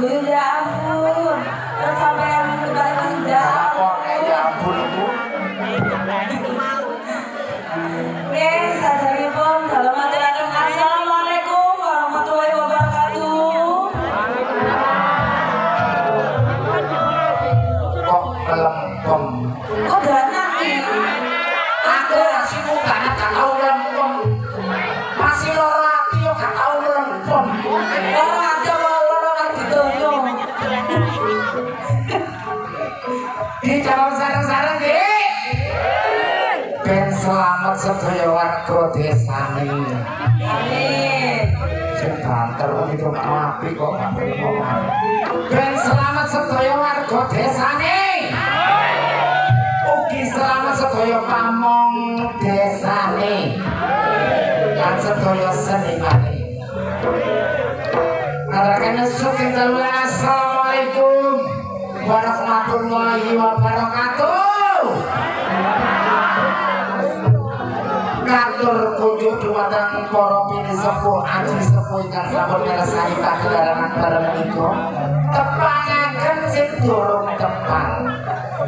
guyu ya ampun. Terus sampean kembali meninggal. Kok ya ampun Bu. Nggih, saderipun dalam aturaken assalamualaikum warahmatullahi wabarakatuh. Kok kelempem. Kok dana iki? Aku masih muka gak tau lempem. Masih loro ati yo gak tau lempem. Loro ati loro ati donya. Dijawab sareng-sareng nggih. Ben selamat sedaya warga desane. Amin. Sing banter iki api kok gak ngomong. Ben selamat sedaya warga desane. Ugi selamat sedaya pamong desane. Lan sedaya senimane. Ngaturaken suking daluan assalamualaikum warahmatullahi wabarakatuh. Katur kunjuk dumateng para pinisepuh aji sepuh ingkang sampun mirsani pagelaran bareng menika. Tepangaken sing durung tepang.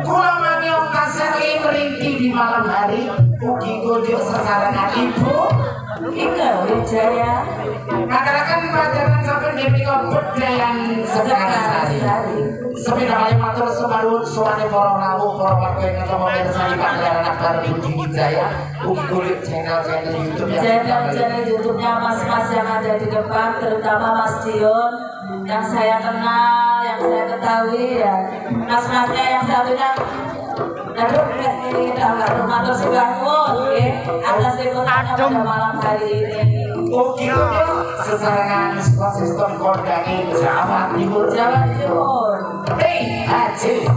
Kula maniyong kaseri merinti di malam hari ugi kunjuk sesarengan ibu Ika Wijaya. ngaturaken pelajaran sampun menika bedayan Sekarsari. Sepeda kali matur sumaruh suwane para rawuh para warga ingkang mirsani pagelaran bareng Budi Wijaya. Ugi kulit channel-channel YouTube Channel YouTube-nya mas-mas yang ada di depan, terutama Mas Dion yang saya kenal, yang saya ketahui ya. Mas-masnya yang satunya, aduh, ini agak matur suwun, atas liputannya pada malam hari ini. Ugi kulit sesarengan sistem kondangi Jawa Timur. Jawa Timur.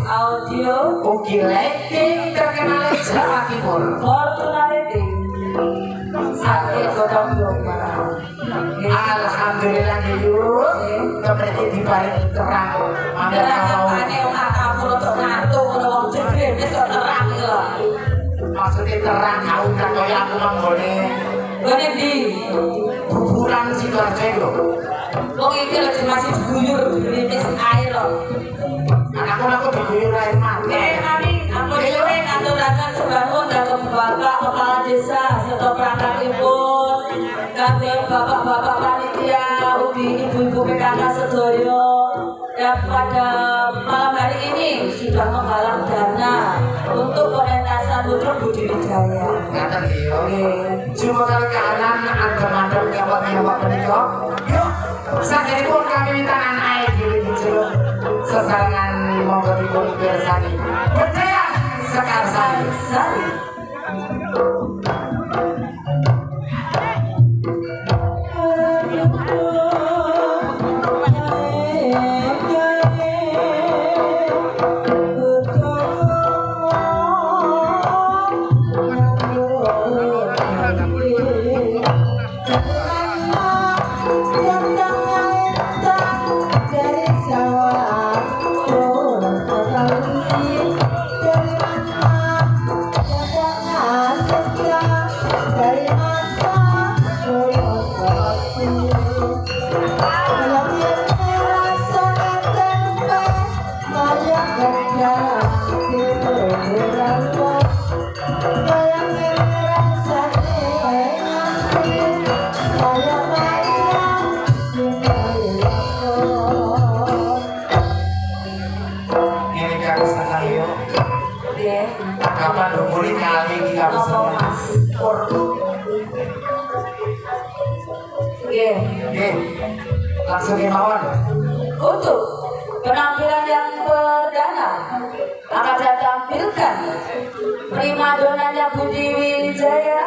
Audio Ugi lighting terkenal Jawa Timur. Fortunality sakit gotong jombang. Alhamdulillah yuk keberarti diparingi terang. Terang apane wong atamu untuk ngantuk wong jebret wis kok terang iki lho. Maksudnya terang kau tak kaya aku manggone. Gone ndi? Buburan Sidoarjo lho. Wong iki lagi masih diguyur gerimis air lho. Anakku diguyur air mati. Kami ampun sore ngaturaken sembahun dhateng Bapak Kepala Desa serta perangkatipun, kagem bapak-bapak panitia, ugi ibu-ibu PKK sedaya yang pada malam hari ini sudah menggalang dana untuk pementasan Ludruk Budi Wijaya. Ngaten nggih. Cuma kali kahanan adem-adem nyawak-nyawak menika. Yuk, saderipun kami mintanan air di jeruk sesarengan monggo dipun pirsani. Bedaya Sekarsari. Sari. Langsung kemauan. Untuk penampilan yang perdana akan saya tampilkan primadonanya Budi Wijaya,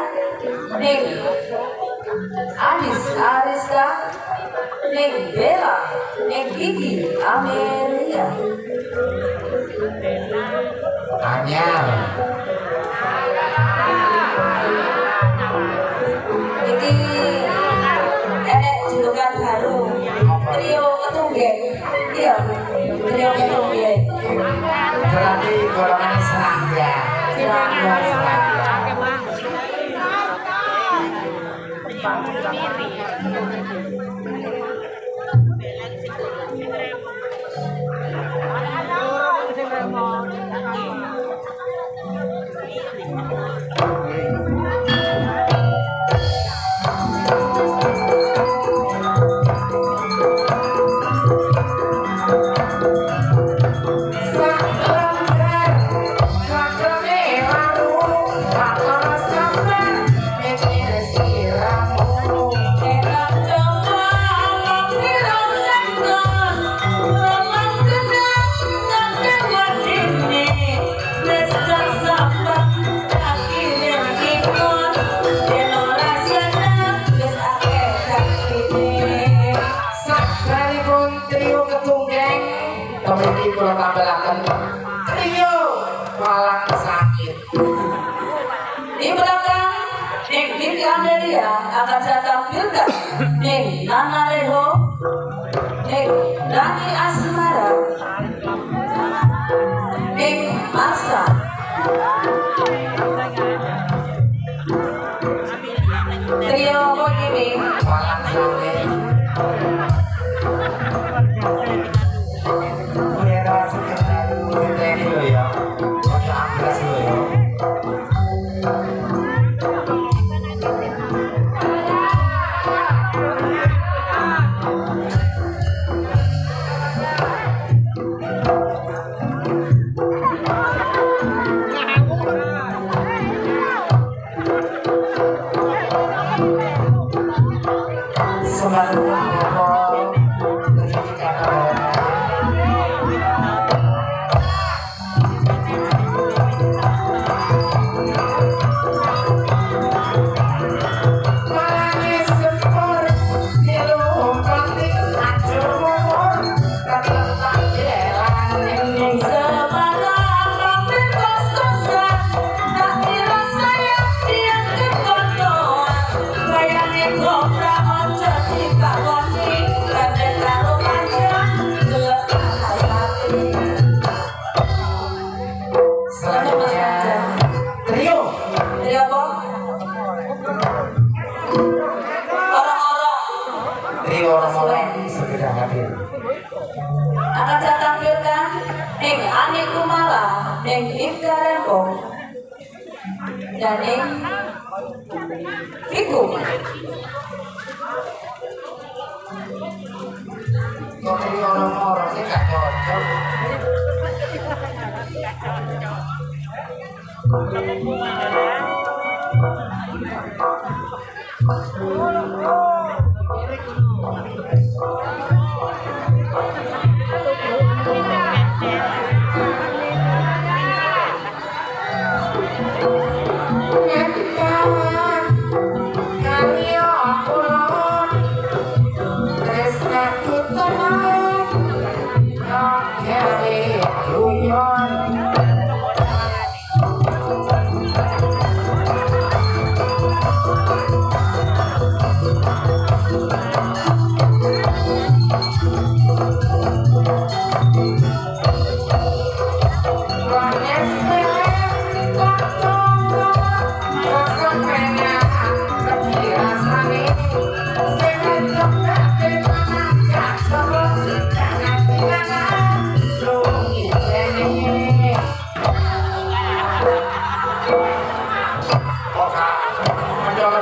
Ning Anis Ariska, Ning Bella, Ning Kiki Amelia. Anyar. Ini julukan baru trio ketunggen. Iya, trio ketunggen. Berarti golongan serangga. Pemilih kula tambalaken trio Malang Sakit. Di belakang Ning Vivi Amelia akan saya tampilkan Ning Nana Reho, Ning Rani Asmara, Ning Masa, trio begini Malang Sakit. Mereka sekitar kita ini loh ya, ada amblas loh ya. akan saya tampilkan Ning Ani Kumala, Ning Ika Rempong, dan Ning Viku. Kok ini orang-orang sih gak cocok.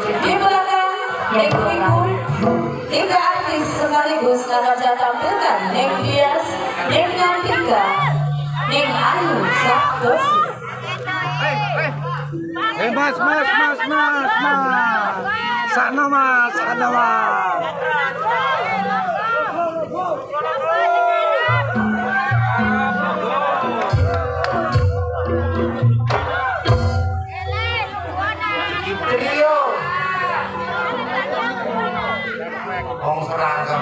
Di belakang Ning Viku, 3 artis sekaligus akan saya tampilkan Ning Dias, Ning Yantika, Ning Ayu Sakdosi. Mas. Sana mas. Trio Wong seragam.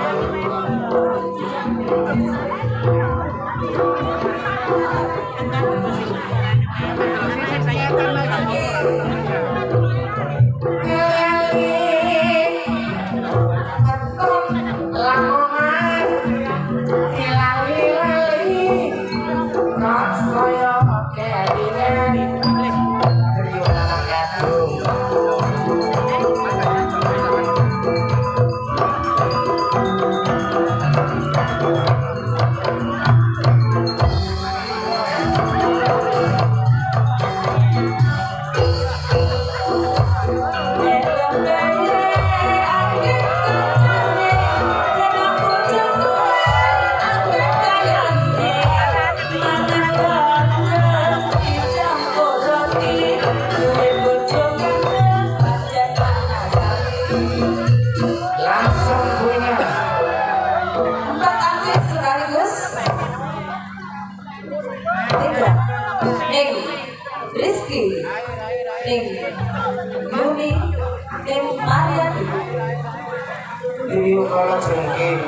Ning Yuni, Ning Mariati. Trio Kala Jengking.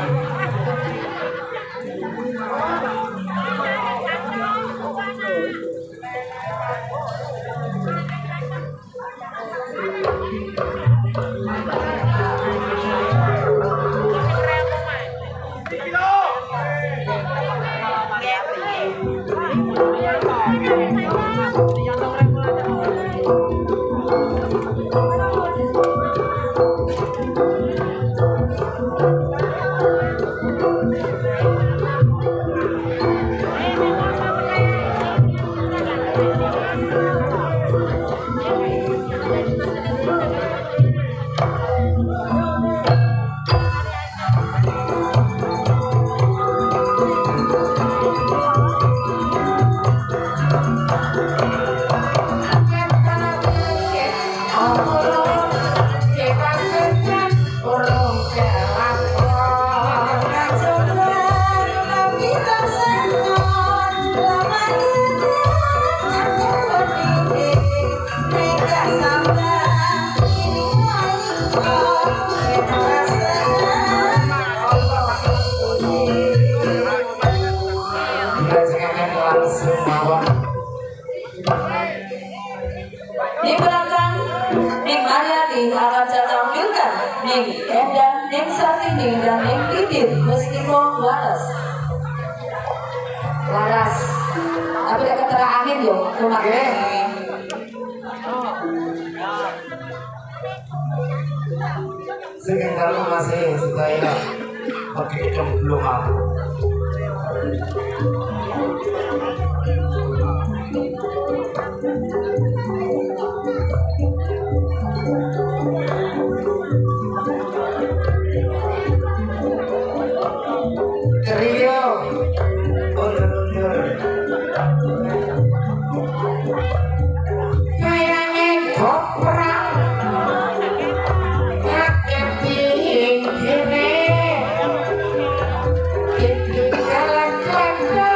Di belakang Ning Mariati akan saya tampilkan Ning Endang, Ning Sartini, dan Ning Didit meskipun waras. Waras. Tapi ada ketera angin yo, rumah ini. Sekitar masih saya pakai belum aku. Trio undur-undur kayaknya koprak ngakit ini jalan kanda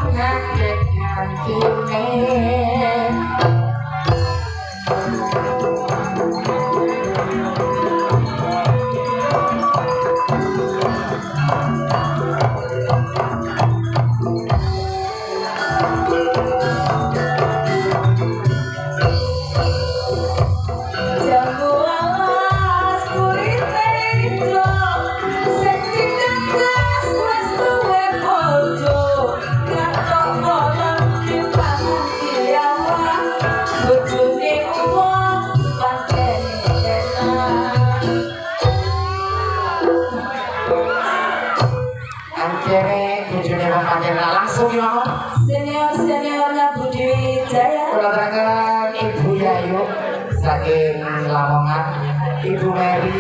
ngakit ini. Langsung gimana? Senior-seniornya Budi Wijaya. Kedatangan Ibu Yayu saking Lamongan, Ibu Mary,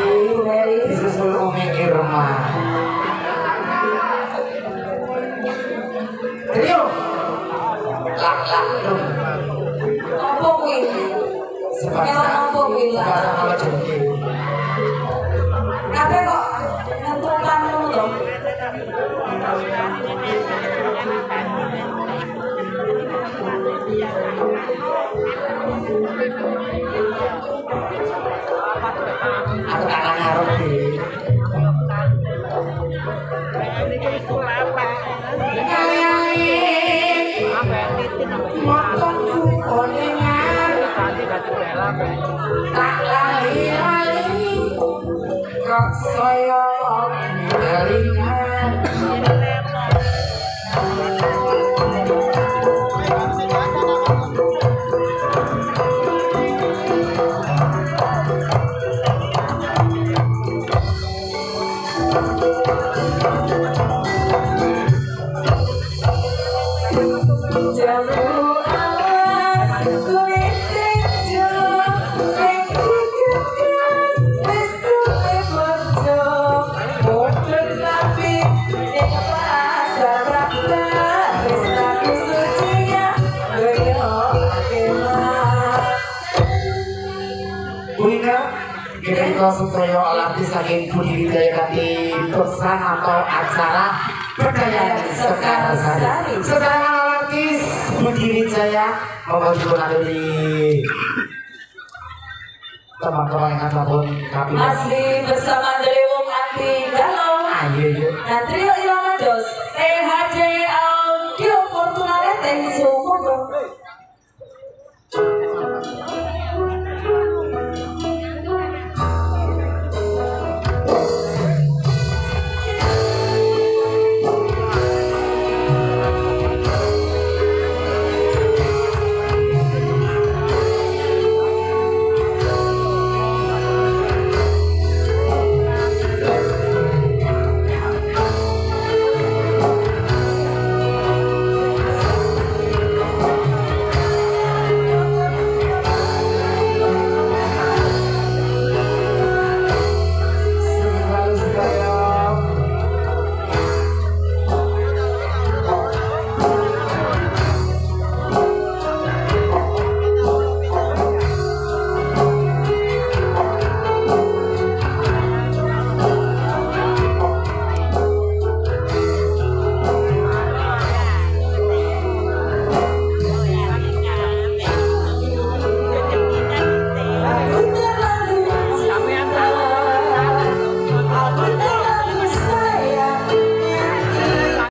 disusul Umi Irma. Trio, lah, Apa kuwi? Apa kuwi? Sebasa kalau jengki. Kabeh kok nentukan ngono to. Aku tak ngarep di. Motongku konengan tak lali-lali kok saya kelingan. Kita Sutoyo Alartis saking Budi Wijaya kanthi pesan atau acara Perdayan Sekar Sari. Sekarang Alartis Budi Wijaya mengajul di teman-teman yang ataupun kami Asli bersama Dewung Anti Galau. Ayo. Dan trio